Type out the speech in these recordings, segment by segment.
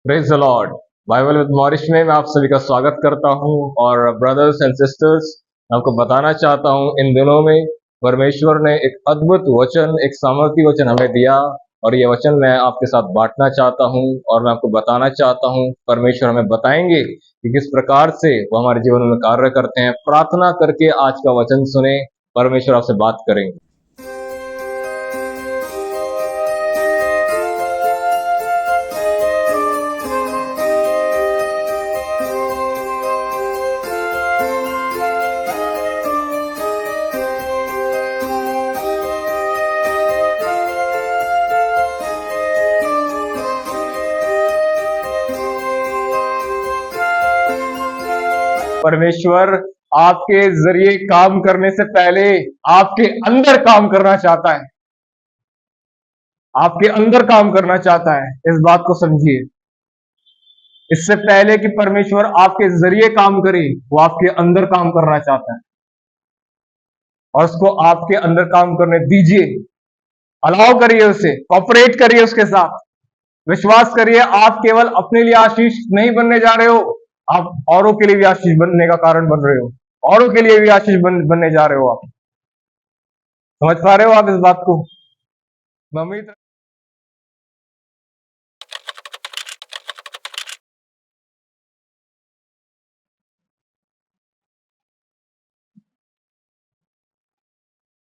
Praise the Lord. Bible with मॉरिश में मैं आप सभी का स्वागत करता हूं। और ब्रदर्स एंड सिस्टर्स, मैं आपको बताना चाहता हूं इन दिनों में परमेश्वर ने एक अद्भुत वचन, एक सामर्थी वचन हमें दिया, और ये वचन मैं आपके साथ बांटना चाहता हूं और मैं आपको बताना चाहता हूं। परमेश्वर हमें बताएंगे कि किस प्रकार से वो हमारे जीवन में कार्य करते हैं। प्रार्थना करके आज का वचन सुने, परमेश्वर आपसे बात करेंगे। परमेश्वर आपके जरिए काम करने से पहले आपके अंदर काम करना चाहता है। आपके अंदर काम करना चाहता है, इस बात को समझिए। इससे पहले कि परमेश्वर आपके जरिए काम करे, वो आपके अंदर काम करना चाहता है, और उसको आपके अंदर काम करने दीजिए। अलाउ करिए उसे, कॉपरेट करिए उसके साथ। विश्वास करिए, आप केवल अपने लिए आशीष नहीं बनने जा रहे हो, आप औरों के लिए भी आशीष बनने का कारण बन रहे हो। औरों के लिए भी आशीष बनने जा रहे हो। आप समझ पा रहे हो आप इस बात को? मैं उम्मीद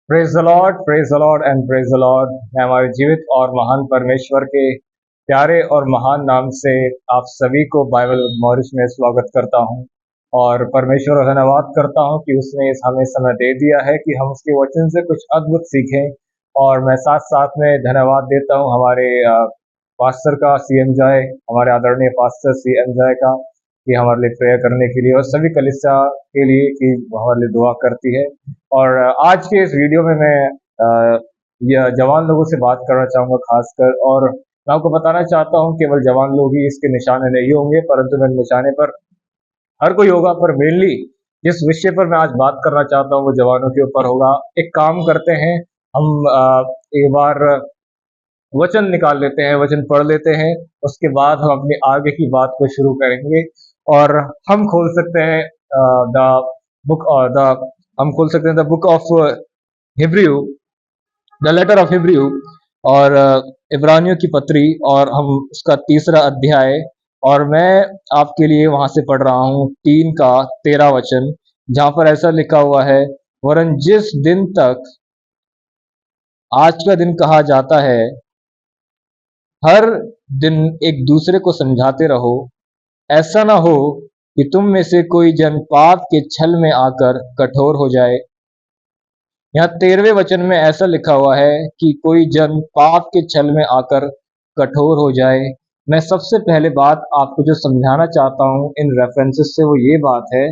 praise the Lord, praise the Lord and praise the Lord. मैं हमारे जीवित और महान परमेश्वर के प्यारे और महान नाम से आप सभी को बाइबल मॉरिश में स्वागत करता हूं, और परमेश्वर का धन्यवाद करता हूं कि उसने हमें समय दे दिया है कि हम उसके वचन से कुछ अद्भुत सीखें। और मैं साथ साथ में धन्यवाद देता हूं हमारे पास्टर का, सीएम जॉय, हमारे आदरणीय पास्टर सीएम जॉय का, कि हमारे लिए प्रेयर करने के लिए, और सभी कलीसिया के लिए कि वो हमारे लिए दुआ करती है। और आज के इस वीडियो में मैं यह जवान लोगों से बात करना चाहूंगा खासकर, और मैं आपको बताना चाहता हूं केवल जवान लोग ही इसके निशाने नहीं होंगे, परंतु मेरे निशाने पर हर कोई होगा। पर मेनली जिस विषय पर मैं आज बात करना चाहता हूं वो जवानों के ऊपर होगा। एक काम करते हैं, हम एक बार वचन निकाल लेते हैं, वचन पढ़ लेते हैं, उसके बाद हम अपनी आगे की बात को शुरू करेंगे। और हम खोल सकते हैं द बुक द हम खोल सकते हैं the book of Hebrew, the letter of Hebrew, और इब्रानियों की पत्री, और हम उसका 3रा अध्याय, और मैं आपके लिए वहां से पढ़ रहा हूं 3 का 13 वचन, जहां पर ऐसा लिखा हुआ है, वरन जिस दिन तक आज का दिन कहा जाता है, हर दिन एक दूसरे को समझाते रहो, ऐसा ना हो कि तुम में से कोई जन पाप के छल में आकर कठोर हो जाए। यहाँ 13वें वचन में ऐसा लिखा हुआ है कि कोई जन पाप के छल में आकर कठोर हो जाए। मैं सबसे पहले बात आपको जो समझाना चाहता हूँ इन रेफरेंसेस से, वो ये बात है,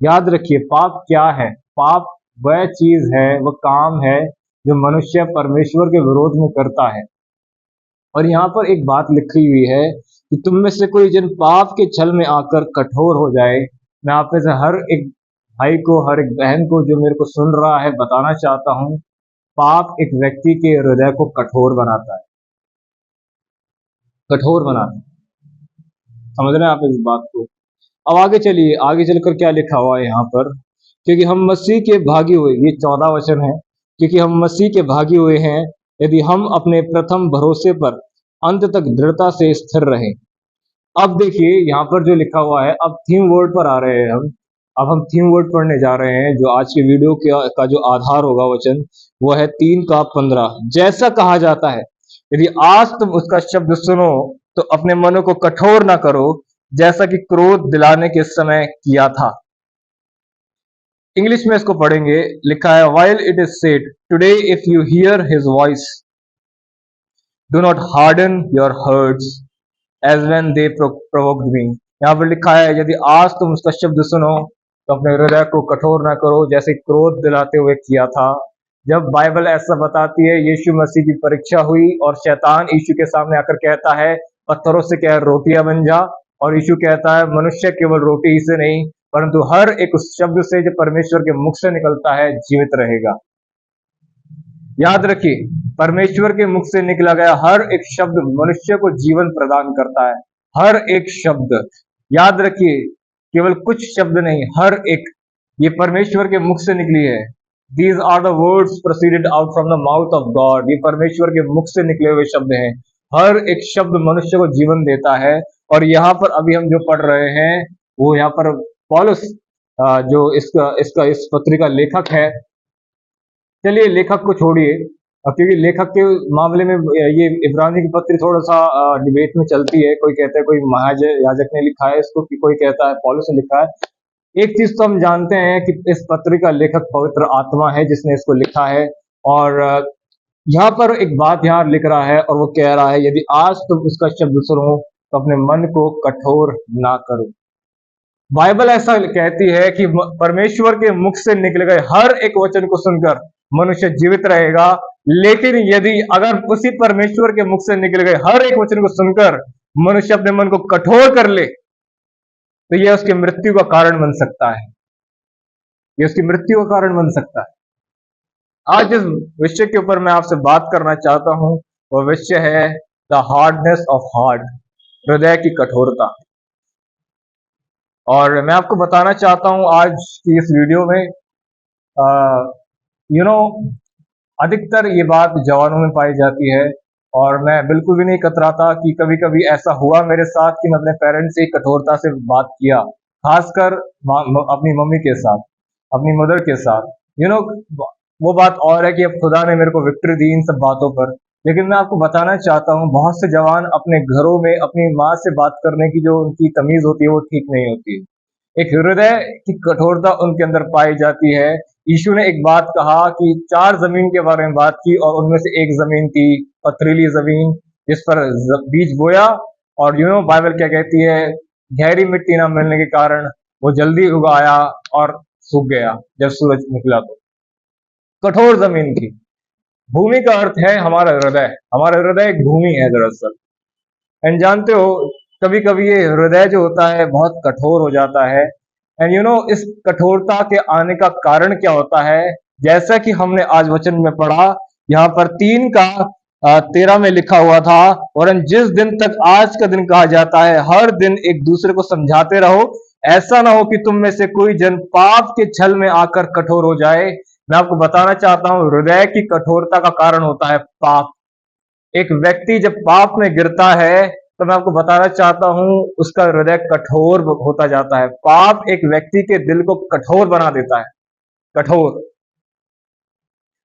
याद रखिए पाप क्या है। पाप वह चीज है, वह काम है जो मनुष्य परमेश्वर के विरोध में करता है। और यहाँ पर एक बात लिखी हुई है कि तुम में से कोई जन पाप के छल में आकर कठोर हो जाए। मैं आप में से हर एक भाई को, हर एक बहन को जो मेरे को सुन रहा है, बताना चाहता हूँ, पाप एक व्यक्ति के हृदय को कठोर बनाता है, कठोर बनाता है। समझ रहे हैं आप इस बात को? अब आगे चलिए, आगे चलकर क्या लिखा हुआ है यहाँ पर, क्योंकि हम मसीह के भागी हुए, ये 14 वचन है, क्योंकि हम मसीह के भागी हुए हैं, यदि हम अपने प्रथम भरोसे पर अंत तक दृढ़ता से स्थिर रहें। अब देखिए यहाँ पर जो लिखा हुआ है, अब थीम वर्ड पर आ रहे हैं हम। अब हम थीम वर्ड पढ़ने जा रहे हैं, जो आज के वीडियो का जो आधार होगा वचन, वो है 3 का 15। जैसा कहा जाता है, यदि आज तुम उसका शब्द सुनो तो अपने मनों को कठोर ना करो, जैसा कि क्रोध दिलाने के समय किया था। इंग्लिश में इसको पढ़ेंगे, लिखा है, while it is said today if you hear his voice do not harden your hearts as when they provoked me। यहाँ पर लिखा है, यदि आज तुम उसका शब्द सुनो तो अपने हृदय को कठोर ना करो, जैसे क्रोध दिलाते हुए किया था। जब बाइबल ऐसा बताती है, यीशु मसीह की परीक्षा हुई और शैतान यीशु के सामने आकर कहता है, पत्थरों से क्या रोटियां बन जा, और यीशु कहता है, मनुष्य केवल रोटी ही से नहीं परंतु हर एक उस शब्द से जो परमेश्वर के मुख से निकलता है जीवित रहेगा। याद रखिए, परमेश्वर के मुख से निकला गया हर एक शब्द मनुष्य को जीवन प्रदान करता है। हर एक शब्द, याद रखिए, केवल कुछ शब्द नहीं, हर एक, ये परमेश्वर के मुख से निकली है। These are the words proceeded out from the mouth of God, ये परमेश्वर के मुख से निकले हुए शब्द हैं। हर एक शब्द मनुष्य को जीवन देता है। और यहाँ पर अभी हम जो पढ़ रहे हैं वो यहाँ पर पौलुस, जो इसका इसका इस पत्री का लेखक है, चलिए लेखक को छोड़िए, क्योंकि लेखक के मामले में ये इब्रानी की पत्री थोड़ा सा डिबेट में चलती है। कोई कहता है कोई महायाजक ने लिखा है इसको, कि कोई कहता है पौलुस ने लिखा है। एक चीज तो हम जानते हैं कि इस पत्री का लेखक पवित्र आत्मा है जिसने इसको लिखा है। और यहाँ पर एक बात यहाँ लिख रहा है और वो कह रहा है, यदि आज तुम उसका शब्द सुनो तो अपने मन को कठोर ना करो। बाइबल ऐसा कहती है कि परमेश्वर के मुख से निकले गए हर एक वचन को सुनकर मनुष्य जीवित रहेगा। लेकिन यदि अगर उसी परमेश्वर के मुख से निकले गए हर एक वचन को सुनकर मनुष्य अपने मन को कठोर कर ले, तो यह उसकी मृत्यु का कारण बन सकता है। यह उसकी मृत्यु का कारण बन सकता है। आज जिस विषय के ऊपर मैं आपसे बात करना चाहता हूं वह विषय है द हार्डनेस ऑफ हार्ट, हृदय की कठोरता। और मैं आपको बताना चाहता हूं आज की इस वीडियो में, अधिकतर ये बात जवानों में पाई जाती है। और मैं बिल्कुल भी नहीं कतराता कि कभी कभी ऐसा हुआ मेरे साथ कि मैं अपने पेरेंट्स से कठोरता से बात किया, खासकर अपनी मम्मी के साथ, अपनी मदर के साथ। वो बात और है कि अब खुदा ने मेरे को विक्ट्री दी इन सब बातों पर। लेकिन मैं आपको बताना चाहता हूँ, बहुत से जवान अपने घरों में अपनी माँ से बात करने की जो उनकी तमीज होती है वो ठीक नहीं होती। एक हृदय की कठोरता उनके अंदर पाई जाती है। यीशु ने एक बात कहा कि 4 जमीन के बारे में बात की, और उनमें से एक जमीन थी पथरीली जमीन जिस पर बीज बोया, और बाइबल क्या कहती है, गहरी मिट्टी ना मिलने के कारण वो जल्दी उगाया और सूख गया जब सूरज निकला। तो कठोर जमीन की भूमि का अर्थ है हमारा हृदय। हमारा हृदय एक भूमि है दरअसल। एंड जानते हो, कभी कभी ये हृदय जो होता है बहुत कठोर हो जाता है। एंड इस कठोरता के आने का कारण क्या होता है, जैसा कि हमने आज वचन में पढ़ा, यहाँ पर 3 का 13 में लिखा हुआ था, और जिस दिन तक आज का दिन कहा जाता है, हर दिन एक दूसरे को समझाते रहो, ऐसा ना हो कि तुम में से कोई जन पाप के छल में आकर कठोर हो जाए। मैं आपको बताना चाहता हूं, हृदय की कठोरता का कारण होता है पाप। एक व्यक्ति जब पाप में गिरता है तो मैं आपको बताना चाहता हूं उसका हृदय कठोर होता जाता है। पाप एक व्यक्ति के दिल को कठोर बना देता है। कठोर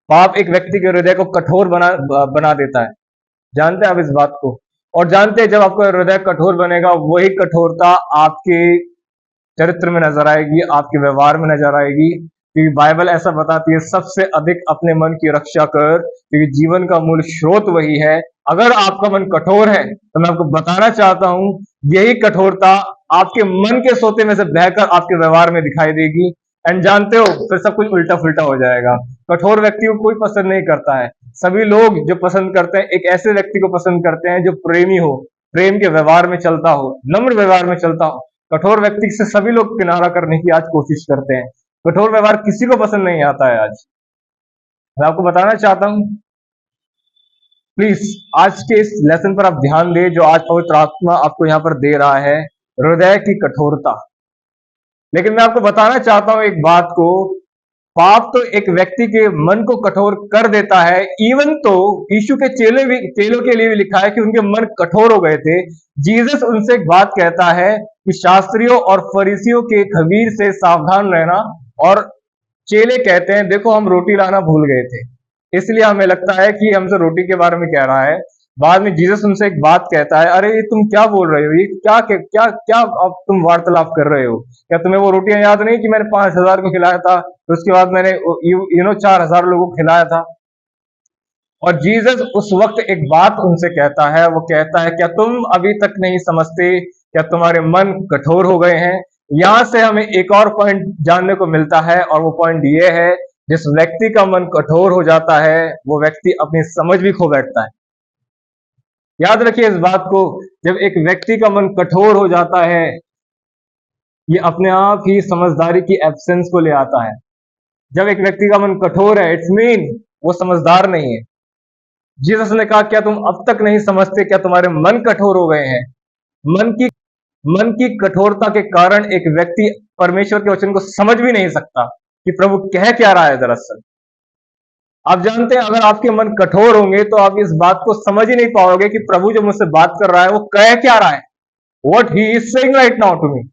पाप एक व्यक्ति के हृदय को कठोर बना देता है। जानते हैं आप इस बात को? और जानते हैं, जब आपका हृदय कठोर बनेगा, वही कठोरता आपके चरित्र में नजर आएगी, आपके व्यवहार में नजर आएगी। क्योंकि बाइबल ऐसा बताती है, सबसे अधिक अपने मन की रक्षा कर, क्योंकि जीवन का मूल स्रोत वही है। अगर आपका मन कठोर है तो मैं आपको बताना चाहता हूं, यही कठोरता आपके मन के सोते में से बहकर आपके व्यवहार में दिखाई देगी। एंड जानते हो, फिर सब कुछ उल्टा फुल्टा हो जाएगा। कठोर व्यक्ति को कोई पसंद नहीं करता है। सभी लोग जो पसंद करते हैं, एक ऐसे व्यक्ति को पसंद करते हैं जो प्रेमी हो, प्रेम के व्यवहार में चलता हो, नम्र व्यवहार में चलता हो। कठोर व्यक्ति से सभी लोग किनारा करने की आज कोशिश करते हैं। कठोर व्यवहार किसी को पसंद नहीं आता है। आज मैं आपको बताना चाहता हूं, प्लीज आज के इस लेसन पर आप ध्यान दें जो आज पवित्र आत्मा आपको यहां पर दे रहा है, हृदय की कठोरता। लेकिन मैं आपको बताना चाहता हूं एक बात को, पाप तो एक व्यक्ति के मन को कठोर कर देता है। इवन तो यीशु के चेलों के लिए भी लिखा है कि उनके मन कठोर हो गए थे। जीसस उनसे एक बात कहता है कि शास्त्रियों और फरीसियों के खमीर से सावधान रहना। और चेले कहते हैं, देखो हम रोटी लाना भूल गए थे, इसलिए हमें लगता है कि हमसे रोटी के बारे में कह रहा है। बाद में जीसस उनसे एक बात कहता है, अरे ये तुम क्या बोल रहे हो, ये क्या क्या क्या क्या अब तुम वार्तालाप कर रहे हो? क्या तुम्हें वो रोटियां याद नहीं कि मैंने 5000 को खिलाया था, तो उसके बाद मैंने 4000 लोगों को खिलाया था? और जीसस उस वक्त एक बात उनसे कहता है, वो कहता है, क्या तुम अभी तक नहीं समझते? क्या तुम्हारे मन कठोर हो गए हैं? यहां से हमें एक और पॉइंट जानने को मिलता है, और वो पॉइंट ये है, जिस व्यक्ति का मन कठोर हो जाता है वो व्यक्ति अपनी समझ भी खो बैठता है। याद रखिए इस बात को, जब एक व्यक्ति का मन कठोर हो जाता है, ये अपने आप ही समझदारी की एब्सेंस को ले आता है। जब एक व्यक्ति का मन कठोर है, इट्स मीन वो समझदार नहीं है। जीसस ने कहा, क्या तुम अब तक नहीं समझते? क्या तुम्हारे मन कठोर हो गए हैं? मन की मन की कठोरता के कारण एक व्यक्ति परमेश्वर के वचन को समझ भी नहीं सकता कि प्रभु कह क्या रहा है दरअसल। आप जानते हैं, अगर आपके मन कठोर होंगे तो आप इस बात को समझ ही नहीं पाओगे कि प्रभु जो मुझसे बात कर रहा है वो कह क्या रहा है, what he is saying right now to me.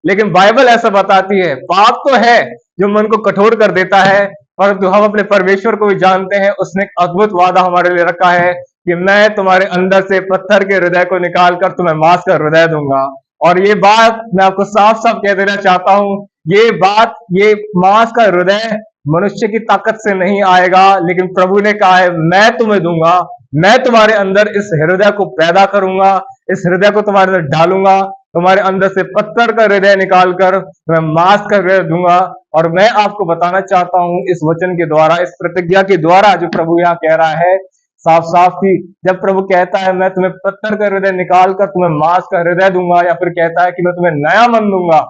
लेकिन बाइबल ऐसा बताती है, पाप तो है जो मन को कठोर कर देता है, परंतु हम अपने परमेश्वर को भी जानते हैं, उसने एक अद्भुत वादा हमारे लिए रखा है कि मैं तुम्हारे अंदर से पत्थर के हृदय को निकाल कर तुम्हें मांस का हृदय दूंगा। और ये बात मैं आपको साफ साफ कह देना चाहता हूं, ये बात, ये मांस का हृदय मनुष्य की ताकत से नहीं आएगा, लेकिन प्रभु ने कहा है मैं तुम्हें दूंगा, मैं तुम्हारे अंदर इस हृदय को पैदा करूंगा, इस हृदय को तुम्हारे अंदर डालूंगा, तुम्हारे अंदर से पत्थर का हृदय निकालकर मैं मांस का हृदय दूंगा। और मैं आपको बताना चाहता हूं इस वचन के द्वारा, इस प्रतिज्ञा के द्वारा जो प्रभु यहाँ कह रहा है साफ साफ कि जब प्रभु कहता है मैं तुम्हें पत्थर का हृदय निकाल कर तुम्हें मांस का हृदय दूंगा, या फिर कहता है कि मैं तुम्हें नया मन दूंगा,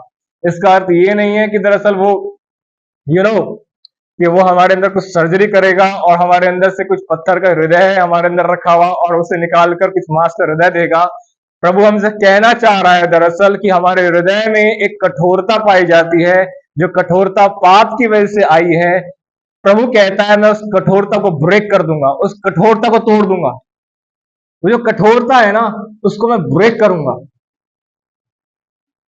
इसका अर्थ ये नहीं है कि दरअसल वो कि वो हमारे अंदर कुछ सर्जरी करेगा और हमारे अंदर से कुछ पत्थर का हृदय है हमारे अंदर रखा हुआ और उसे निकाल कर कुछ मांस का हृदय देगा। प्रभु हमसे कहना चाह रहा है दरअसल कि हमारे हृदय में एक कठोरता पाई जाती है, जो कठोरता पाप की वजह से आई है। प्रभु कहता है मैं उस कठोरता को ब्रेक कर दूंगा, उस कठोरता को तोड़ दूंगा। वो जो कठोरता है ना, उसको मैं ब्रेक करूंगा।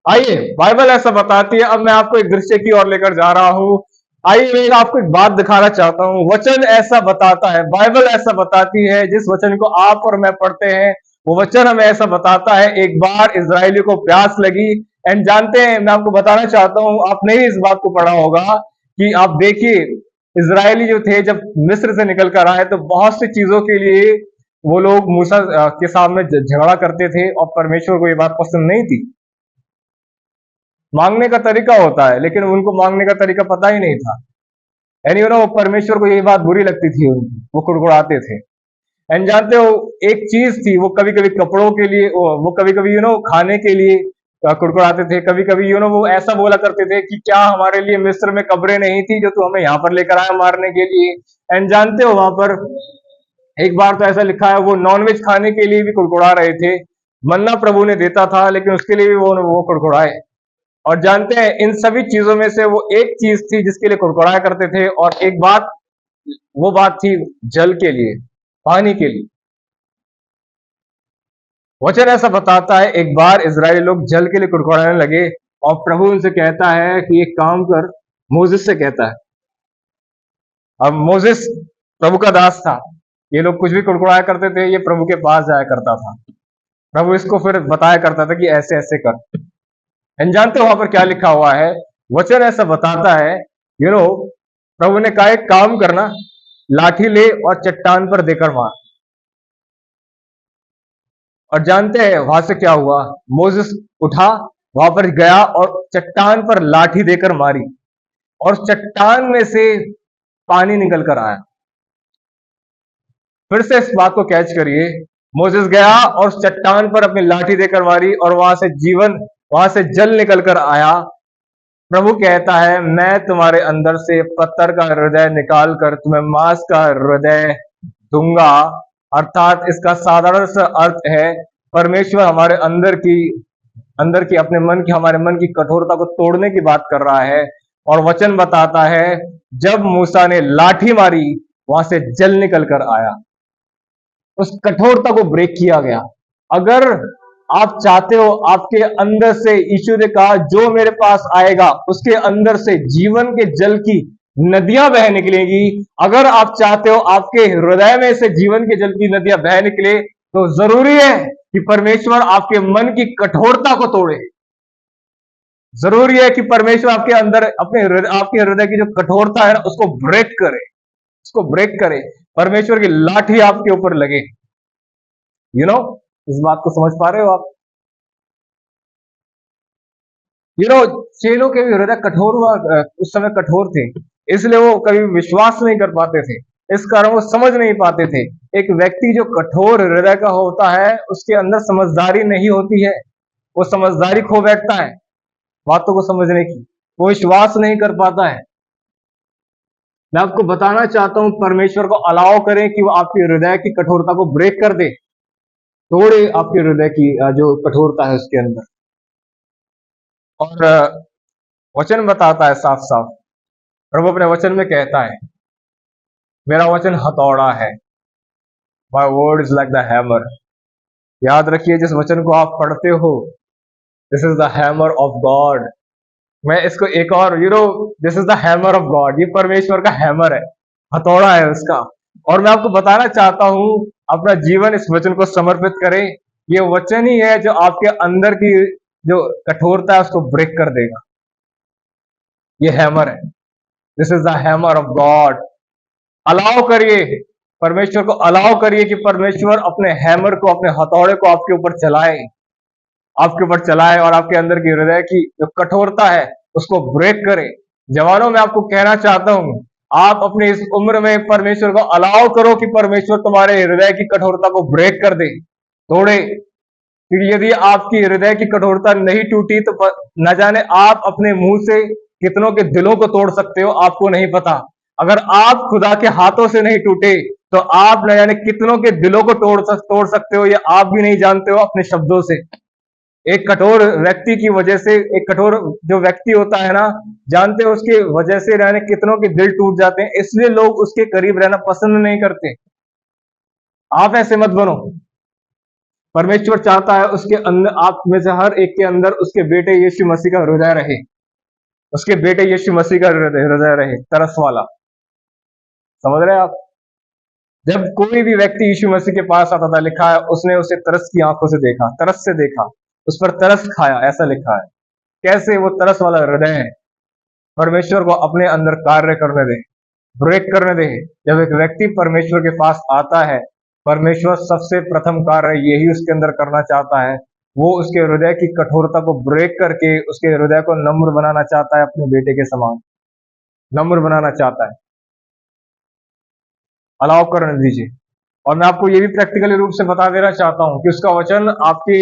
आइए, बाइबल ऐसा बताती है। अब मैं आपको एक दृश्य की ओर लेकर जा रहा हूं। आइए, मैं आपको एक बात दिखाना चाहता हूं। वचन ऐसा बताता है, बाइबल ऐसा बताती है, जिस वचन को आप और मैं पढ़ते हैं वो वचन हमें ऐसा बताता है। एक बार इजरायली को प्यास लगी, एंड जानते हैं, मैं आपको बताना चाहता हूं, आपने भी इस बात को पढ़ा होगा कि आप देखिए इजरायली जो थे जब मिस्र से निकल कर आए तो बहुत सी चीजों के लिए वो लोग मूसा के सामने झगड़ा करते थे और परमेश्वर को ये बात पसंद नहीं थी। मांगने का तरीका होता है, लेकिन उनको मांगने का तरीका पता ही नहीं था। यानी वो परमेश्वर को ये बात बुरी लगती थी उनकी, वो कुड़कुड़ाते थे। एंड जानते हो, एक चीज थी, वो कभी कभी कपड़ों के लिए, वो कभी कभी खाने के लिए कुड़कुड़ाते थे। कभी कभी वो ऐसा बोला करते थे कि क्या हमारे लिए मिस्र में कब्रें नहीं थी जो तू हमें यहाँ पर लेकर आया मारने के लिए। एंड जानते हो, वहां पर एक बार तो ऐसा लिखा है वो नॉनवेज खाने के लिए भी कुड़कुड़ा रहे थे। मन्ना प्रभु ने देता था, लेकिन उसके लिए भी वो कुड़कुड़ाए। और जानते हैं, इन सभी चीजों में से वो एक चीज थी जिसके लिए कुड़कुड़ाया करते थे, और एक बात, वो बात थी जल के लिए, पानी के लिए। वचन ऐसा बताता है, एक बार इजरायली लोग जल के लिए कुड़कुड़ाने लगे और प्रभु उनसे कहता है कि एक काम कर, मोजिस से कहता है। अब मोजिस प्रभु का दास था, ये लोग कुछ भी कुड़कुड़ाया करते थे, ये प्रभु के पास जाया करता था। प्रभु इसको फिर बताया करता था कि ऐसे ऐसे कर। जानते हो वहां पर क्या लिखा हुआ है? वचन ऐसा बताता है, प्रभु ने कहा एक काम करना, लाठी ले और चट्टान पर देकर मार। और जानते हैं वहां से क्या हुआ? मोसेस उठा, वहां पर गया और चट्टान पर लाठी देकर मारी, और चट्टान में से पानी निकल कर आया। फिर से इस बात को कैच करिए, मोसेस गया और चट्टान पर अपनी लाठी देकर मारी और वहां से जल निकल कर आया। प्रभु कहता है मैं तुम्हारे अंदर से पत्थर का हृदय निकाल कर तुम्हें मांस का हृदय दूंगा। अर्थात इसका साधारण सा अर्थ है, परमेश्वर हमारे अंदर की अपने मन की, हमारे मन की कठोरता को तोड़ने की बात कर रहा है। और वचन बताता है जब मूसा ने लाठी मारी वहां से जल निकल कर आया, उस कठोरता को ब्रेक किया गया। अगर आप चाहते हो, आपके अंदर से, यीशु ने कहा जो मेरे पास आएगा उसके अंदर से जीवन के जल की नदियां बह निकलेगी। अगर आप चाहते हो आपके हृदय में से जीवन के जल की नदियां बह निकले, तो जरूरी है कि परमेश्वर आपके मन की कठोरता को तोड़े। जरूरी है कि परमेश्वर आपके अंदर आपके हृदय की जो कठोरता है ना, उसको ब्रेक करे, उसको ब्रेक करे। परमेश्वर की लाठी आपके ऊपर लगे। इस बात को समझ पा रहे हो आप? चेलों के भी हृदय कठोर हुआ, उस समय कठोर थे, इसलिए वो कभी विश्वास नहीं कर पाते थे। इस कारण वो समझ नहीं पाते थे। एक व्यक्ति जो कठोर हृदय का होता है, उसके अंदर समझदारी नहीं होती है, वो समझदारी खो बैठता है बातों को समझने की, वो विश्वास नहीं कर पाता है। मैं आपको बताना चाहता हूं, परमेश्वर को अलाउ करें कि वो आपके हृदय की कठोरता को ब्रेक कर दे। तोड़े आपके हृदय की जो कठोरता है उसके अंदर। और वचन बताता है साफ साफ, प्रभु अपने वचन में कहता है, मेरा वचन हथौड़ा है, my word is like the hammer. याद रखिए, जिस वचन को आप पढ़ते हो, this is the hammer of God. मैं इसको एक और this is the hammer of God, ये परमेश्वर का हैमर है, हथौड़ा है उसका। और मैं आपको बताना चाहता हूं, अपना जीवन इस वचन को समर्पित करें। ये वचन ही है जो आपके अंदर की जो कठोरता है उसको ब्रेक कर देगा। ये हैमर है, this is the hammer of God. Allow करिए, परमेश्वर को अलाउ करिए कि परमेश्वर अपने हैमर को, अपने हथौड़े को आपके ऊपर चलाए, आपके ऊपर चलाए और आपके अंदर की हृदय की जो कठोरता है उसको ब्रेक करे। जवानों, मैं आपको कहना चाहता हूं, आप अपनी इस उम्र में परमेश्वर को अलाउ करो कि परमेश्वर तुम्हारे हृदय की कठोरता को ब्रेक कर दे, तोड़े। क्योंकि यदि आपकी हृदय की कठोरता नहीं टूटी तो न जाने आप अपने मुंह से कितनों के दिलों को तोड़ सकते हो, आपको नहीं पता। अगर आप खुदा के हाथों से नहीं टूटे तो आप न जाने कितनों के दिलों को तोड़ सकते हो, ये आप भी नहीं जानते हो अपने शब्दों से। एक कठोर व्यक्ति की वजह से, एक कठोर जो व्यक्ति होता है ना, जानते हो उसकी वजह से रहने कितनों के दिल टूट जाते हैं, इसलिए लोग उसके करीब रहना पसंद नहीं करते। आप ऐसे मत बनो। परमेश्वर चाहता है उसके अंदर, आप में से हर एक के अंदर उसके बेटे यीशु मसीह का हृदय रहे, उसके बेटे यीशु मसीह का हृदय रहे, तरस वाला। समझ रहे हैं आप? जब कोई भी व्यक्ति यीशु मसीह के पास आता था, लिखा है उसने उसे तरस की आंखों से देखा, तरस से देखा, उस पर तरस खाया, ऐसा लिखा है। कैसे वो तरस वाला हृदय है। परमेश्वर को अपने अंदर कार्य करने दे, ब्रेक करने दे। जब एक व्यक्ति परमेश्वर के पास आता है, परमेश्वर सबसे प्रथम कार्य यही उसके अंदर करना चाहता है। वो उसके हृदय की कठोरता को ब्रेक करके उसके हृदय को नम्र बनाना चाहता है, अपने बेटे के समान नम्र बनाना चाहता है। अलाउ करने दीजिए। और मैं आपको ये भी प्रैक्टिकली रूप से बता देना चाहता हूं कि उसका वचन आपके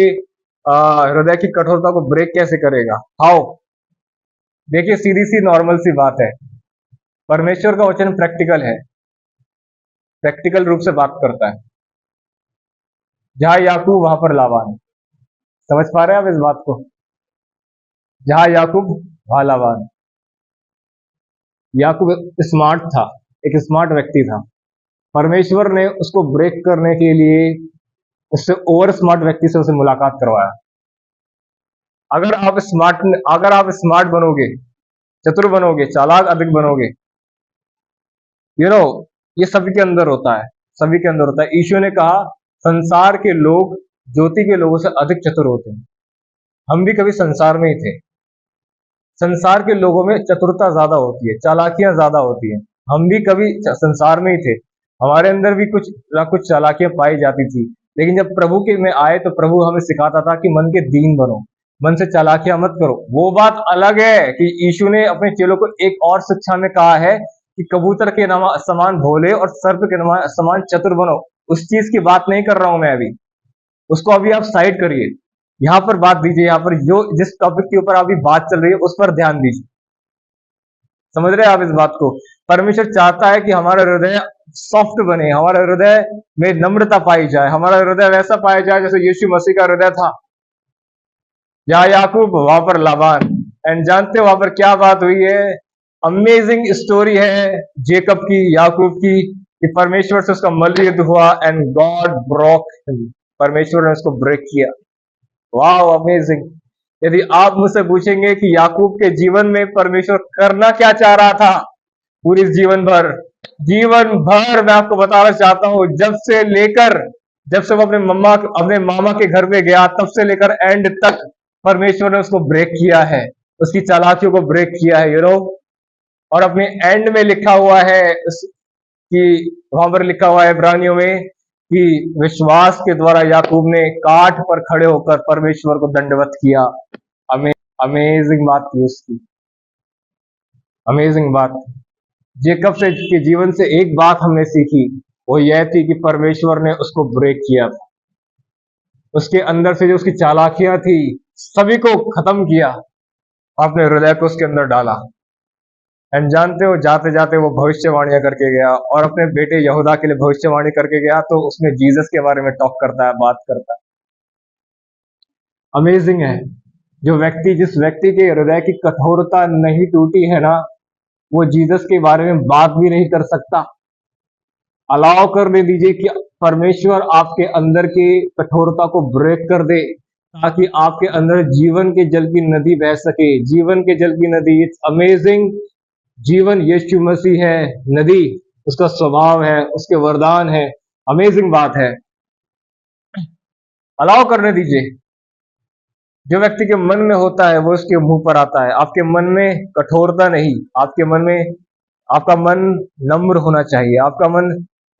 हृदय की कठोरता को ब्रेक कैसे करेगा। हाउ? देखिए, सीधी सी नॉर्मल सी बात है, परमेश्वर का वचन प्रैक्टिकल है, प्रैक्टिकल रूप से बात करता है। जहां याकूब वहां पर लाबान। समझ पा रहे हैं आप इस बात को? जहां याकूब वहां लाबान। याकूब स्मार्ट था, एक स्मार्ट व्यक्ति था। परमेश्वर ने उसको ब्रेक करने के लिए उससे ओवर स्मार्ट व्यक्ति से उसे मुलाकात करवाया। अगर आप स्मार्ट बनोगे, चतुर बनोगे, चालाक अधिक बनोगे, यू नो ये सभी के अंदर होता है, सभी के अंदर होता है। यीशु ने कहा, संसार के लोग ज्योति के लोगों से अधिक चतुर होते हैं। हम भी कभी संसार में ही थे। संसार के लोगों में चतुरता ज्यादा होती है, चालाकियां ज्यादा होती हैं। हम भी कभी संसार में ही थे, हमारे अंदर भी कुछ ना कुछ चालाकियां पाई जाती थी। लेकिन जब प्रभु के में आए तो प्रभु हमें सिखाता था कि मन के दीन बनो, मन से चालाकियां मत करो। वो बात अलग है कि यीशु ने अपने चेलों को एक और शिक्षा में कहा है कि कबूतर के समान भोले और सर्प के समान चतुर बनो। उस चीज की बात नहीं कर रहा हूं मैं अभी, उसको अभी आप साइड करिए। यहाँ पर बात दीजिए, यहाँ पर जो जिस टॉपिक के ऊपर अभी बात चल रही है उस पर ध्यान दीजिए। समझ रहे हैं आप इस बात को? परमेश्वर चाहता है कि हमारा हृदय सॉफ्ट बने, हमारा हृदय में नम्रता पाई जाए, हमारा हृदय वैसा पाया जाए जैसे यीशु मसीह का हृदय था। यहाँ याकूब, वहां पर लाबान। एंड जानते हो वहां पर क्या बात हुई है? अमेजिंग स्टोरी है जेकब की, याकूब की, कि परमेश्वर से उसका मल्लयुद्ध हुआ एंड गॉड ब्रोक हिम। परमेश्वर ने उसको ब्रेक किया। वाह, अमेजिंग। यदि आप मुझसे पूछेंगे कि याकूब के जीवन में परमेश्वर करना क्या चाह रहा था पूरी जीवन भर मैं आपको बताना चाहता हूं, जब से वो अपने मामा के घर में गया, तब से लेकर एंड तक परमेश्वर ने उसको ब्रेक किया है, उसकी चालाकियों को ब्रेक किया है, और अपने एंड में लिखा हुआ है कि वहां पर लिखा हुआ है इब्रानियों में कि विश्वास के द्वारा याकूब ने काठ पर खड़े होकर परमेश्वर को दंडवत किया। अमेजिंग बात थी उसकी, अमेजिंग बात। जेकब से के जीवन से एक बात हमने सीखी, वो यह थी कि परमेश्वर ने उसको ब्रेक किया था। उसके अंदर से जो उसकी चालाकियां थी सभी को खत्म किया, अपने हृदय को उसके अंदर डाला। एंड जानते हो, जाते जाते वो भविष्यवाणियां करके गया और अपने बेटे यहूदा के लिए भविष्यवाणी करके गया, तो उसमें जीसस के बारे में टॉक करता है, बात करता है। अमेजिंग है। जिस व्यक्ति के हृदय की कठोरता नहीं टूटी है ना, वो जीसस के बारे में बात भी नहीं कर सकता। अलाउ करने दीजिए कि परमेश्वर आपके अंदर की कठोरता को ब्रेक कर दे, ताकि आपके अंदर जीवन के जल की नदी बह सके। जीवन के जल की नदी, इट्स अमेजिंग। जीवन यीशु मसीह है, नदी उसका स्वभाव है, उसके वरदान है। अमेजिंग बात है। अलाउ करने दीजिए। जो व्यक्ति के मन में होता है वो उसके मुंह पर आता है। आपके मन में कठोरता नहीं, आपके मन में, आपका मन नम्र होना चाहिए, आपका मन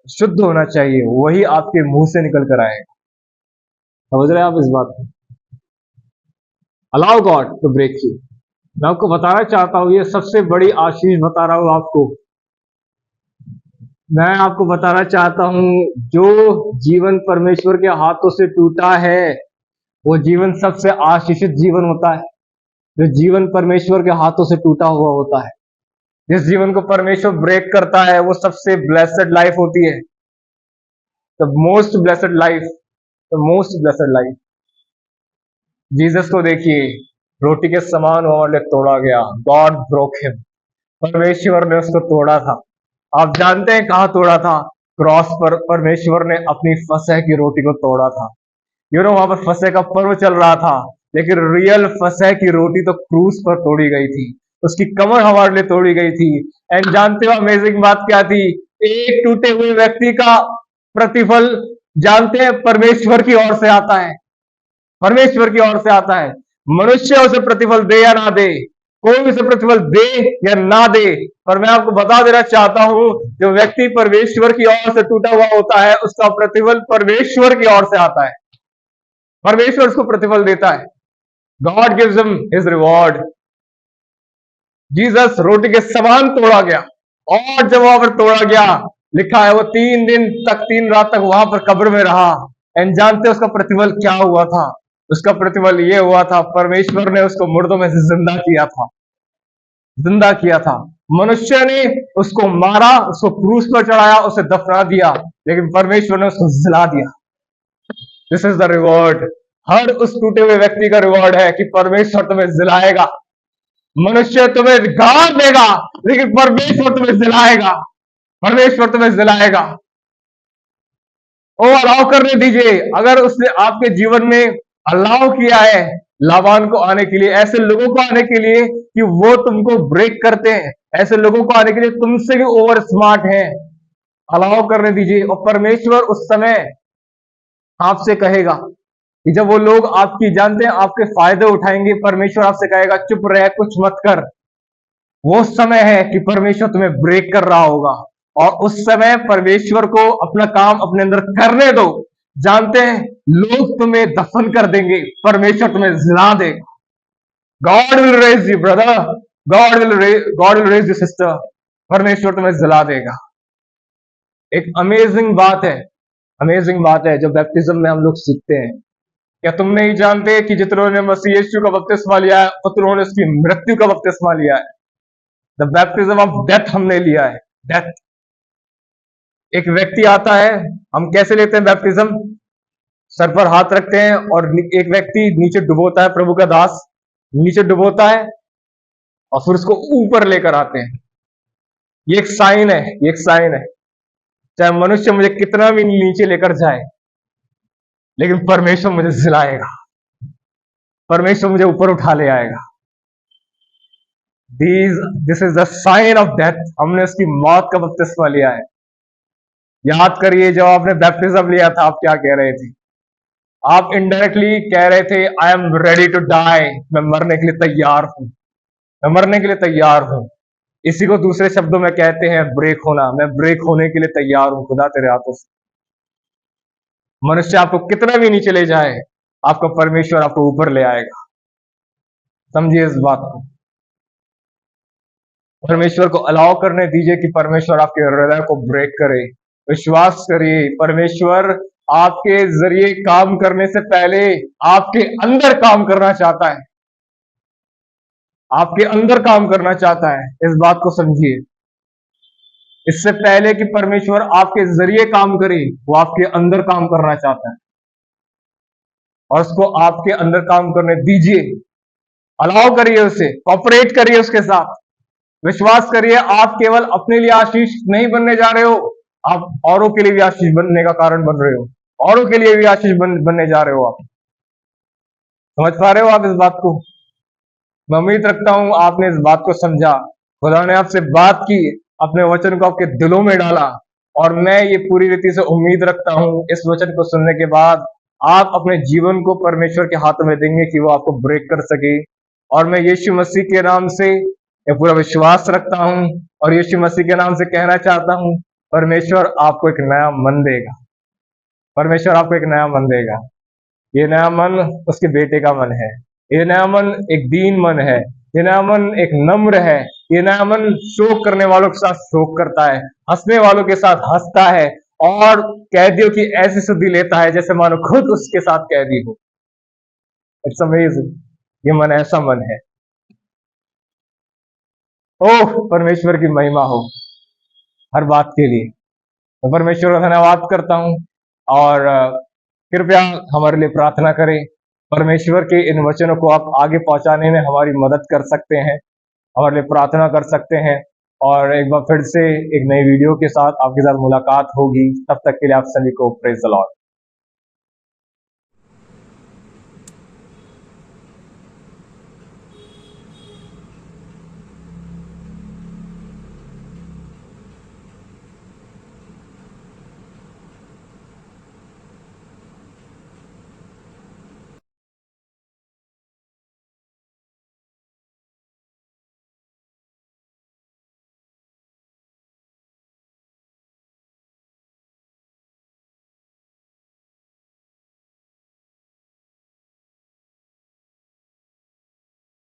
शुद्ध होना चाहिए, वही आपके मुंह से निकल कर आएगा। समझ रहे हैं आप इस बात को? Allow God to break you. मैं आपको बताना चाहता हूं, ये सबसे बड़ी आशीष बता रहा हूं आपको। मैं आपको बताना चाहता हूं, जो जीवन परमेश्वर के हाथों से टूटा है वो जीवन सबसे आशीषित जीवन होता है। जो जीवन परमेश्वर के हाथों से टूटा हुआ होता है, जिस जीवन को परमेश्वर ब्रेक करता है, वो सबसे ब्लेसेड लाइफ होती है। The most blessed life, the most blessed life. Jesus को देखिए, रोटी के समान वो हमारे लिए तोड़ा गया। God broke him. परमेश्वर ने उसको तोड़ा था। आप जानते हैं कहां तोड़ा था? क्रॉस पर परमेश्वर ने अपनी फसह की रोटी को तोड़ा था। वहां पर फसह का पर्व चल रहा था, लेकिन रियल फसह की रोटी तो क्रूस पर तोड़ी गई थी। उसकी कमर हमारे लिए तोड़ी गई थी। एंड जानते हो अमेजिंग बात क्या थी? एक टूटे हुए व्यक्ति का प्रतिफल, जानते हैं, परमेश्वर की ओर से आता है। परमेश्वर की ओर से आता है। मनुष्य उसे प्रतिफल दे या ना दे, कोई उसे प्रतिफल दे या ना दे, पर मैं आपको बता देना चाहता हूं, जो व्यक्ति परमेश्वर की ओर से टूटा हुआ होता है, उसका प्रतिफल परमेश्वर की ओर से आता है। परमेश्वर उसको प्रतिफल देता है। God gives him his reward. Jesus रोटी के समान तोड़ा गया, और जब वहां पर तोड़ा गया, लिखा है वो 3 दिन तक, 3 रात तक वहां पर कब्र में रहा। एंड जानते हैं उसका प्रतिफल क्या हुआ था? उसका प्रतिफल ये हुआ था, परमेश्वर ने उसको मुर्दों में से जिंदा किया था। जिंदा किया था। मनुष्य ने उसको मारा, उसको क्रूस पर चढ़ाया, उसे दफना दिया, लेकिन परमेश्वर ने उसको जिला दिया। This is the reward. हर उस टूटे हुए व्यक्ति का रिवॉर्ड है कि परमेश्वर तुम्हें जिलाएगा। मनुष्य तुम्हें गाड़ देगा, लेकिन परमेश्वर तुम्हें जिलाएगा। परमेश्वर तुम्हें जिलाएगा। ओ अलाउ करने दीजिए। अगर उसने आपके जीवन में अलाउ किया है लाबान को आने के लिए, ऐसे लोगों को आने के लिए कि वो तुमको ब्रेक करते हैं, ऐसे लोगों को आने के लिए तुमसे भी ओवर स्मार्ट है, अलाउ करने दीजिए। और परमेश्वर उस समय आपसे कहेगा कि जब वो लोग आपकी, जानते हैं, आपके फायदे उठाएंगे, परमेश्वर आपसे कहेगा चुप रह, कुछ मत कर। वो समय है कि परमेश्वर तुम्हें ब्रेक कर रहा होगा, और उस समय परमेश्वर को अपना काम अपने अंदर करने दो। जानते हैं, लोग तुम्हें दफन कर देंगे, परमेश्वर तुम्हें जिला देगा। God will raise you brother, God will raise you sister. परमेश्वर तुम्हें जिला देगा। एक अमेजिंग बात है, अमेजिंग बात है जो बैप्टिज्म में हम लोग सीखते हैं। क्या तुम नहीं जानते कि जितनों ने मसीह यीशु का बपतिस्मा लिया है, उतनों ने उसकी मृत्यु का बपतिस्मा लिया है। द बैप्टिज्म ऑफ डेथ हमने लिया है। डेथ। एक व्यक्ति आता है, हम कैसे लेते हैं बैप्टिज्म? सर पर हाथ रखते हैं और एक व्यक्ति नीचे डुबोता है, प्रभु का दास नीचे डुबोता है, और फिर उसको ऊपर लेकर आते हैं। ये एक साइन है, ये एक साइन है। चाहे मनुष्य मुझे कितना भी नीचे लेकर जाए, लेकिन परमेश्वर मुझे जिलाएगा, परमेश्वर मुझे ऊपर उठा ले आएगा। This is the sign of death. हमने उसकी मौत का बपतिस्मा लिया है। याद करिए, जब आपने बैप्टिज्म लिया था, आप क्या कह रहे थे? आप इनडायरेक्टली कह रहे थे, I am ready to die. मैं मरने के लिए तैयार हूं, मैं मरने के लिए तैयार हूं। इसी को दूसरे शब्दों में कहते हैं ब्रेक होना। मैं ब्रेक होने के लिए तैयार हूं खुदा तेरे हाथों से। मनुष्य आपको कितना भी नीचे ले जाए, आपका परमेश्वर आपको ऊपर ले आएगा। समझिए इस बात को। परमेश्वर को अलाउ करने दीजिए कि परमेश्वर आपके हृदय को ब्रेक करे। विश्वास करिए, परमेश्वर आपके जरिए काम करने से पहले आपके अंदर काम करना चाहता है। आपके अंदर काम करना चाहता है। इस बात को समझिए। इससे पहले कि परमेश्वर आपके जरिए काम करे, वो आपके अंदर काम करना चाहता है और उसको आपके अंदर काम करने दीजिए। अलाउ करिए उसे, कॉपरेट करिए उसके साथ। विश्वास करिए, आप केवल अपने लिए आशीष नहीं बनने जा रहे हो, आप औरों के लिए भी आशीष बनने का कारण बन रहे हो। औरों के लिए भी आशीष बनने जा रहे हो आप। समझ पा रहे हो आप इस बात को? मैं उम्मीद रखता हूं आपने इस बात को समझा। खुदा ने आपसे बात की, अपने वचन को आपके दिलों में डाला, और मैं ये पूरी रीति से उम्मीद रखता हूं इस वचन को सुनने के बाद आप अपने जीवन को परमेश्वर के हाथों में देंगे कि वो आपको ब्रेक कर सके। और मैं यीशु मसीह के नाम से ये पूरा विश्वास रखता हूं और यीशु मसीह के नाम से कहना चाहता हूं, परमेश्वर आपको एक नया मन देगा। परमेश्वर आपको एक नया मन देगा। ये नया मन उसके बेटे का मन है। ये नया मन एक दीन मन है। ये नया मन एक नम्र है। ये नया मन शोक करने वालों के साथ शोक करता है, हंसने वालों के साथ हंसता है, और कैदियों की ऐसी सुधि लेता है जैसे मानो खुद उसके साथ कैदी हो। It's amazing. ये मन ऐसा मन है। ओह, परमेश्वर की महिमा हो हर बात के लिए। मैं परमेश्वर का धन्यवाद करता हूँ, और कृपया हमारे लिए प्रार्थना करें। परमेश्वर के इन वचनों को आप आगे पहुंचाने में हमारी मदद कर सकते हैं, हमारे लिए प्रार्थना कर सकते हैं। और एक बार फिर से एक नई वीडियो के साथ आपके साथ मुलाकात होगी। तब तक के लिए आप सभी को प्रेज़ द लॉर्ड।